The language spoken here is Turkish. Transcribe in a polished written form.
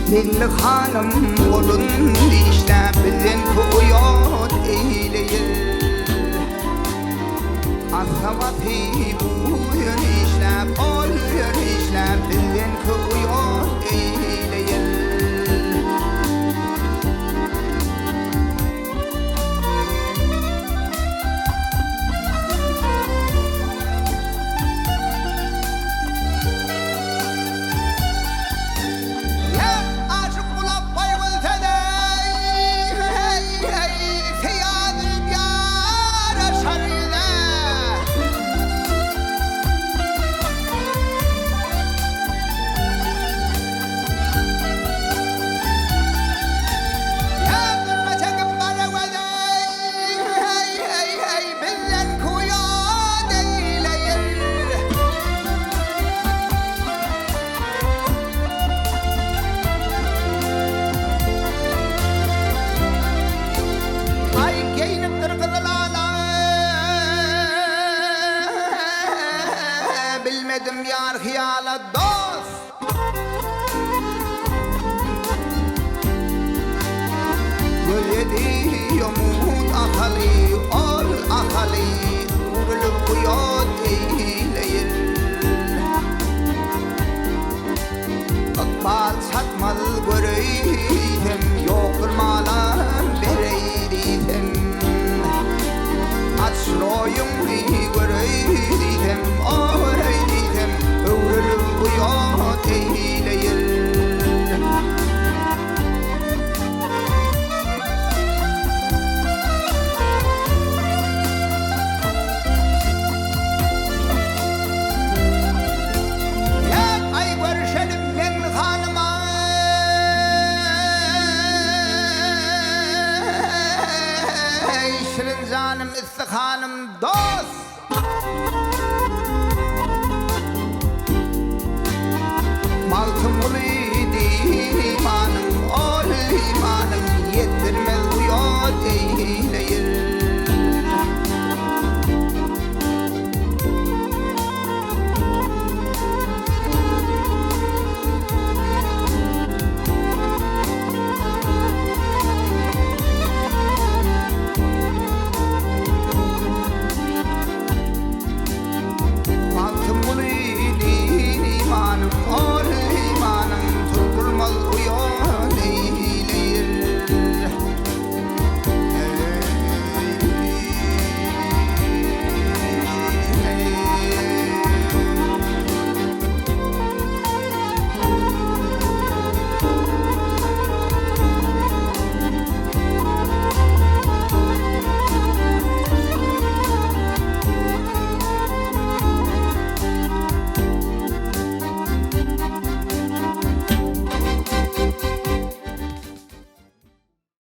Dilli hanım olun işler bizden kuyot eyleyir. Asavati buyur işler, oluyor işler bizden kuyot eyleyir. Bilmedim yar hıyala dost. Göledi yomut akali, ol akali, vurulup kuyot eyleyir. Akbal satmal göreydim, yoktur malan bereydim. Açroyum göreydim, oraydım, vurulup kuyot eyleyir. Canım istihanım dost. Maltım uluydu imanım, ol imanım, yettirmez uyot değil.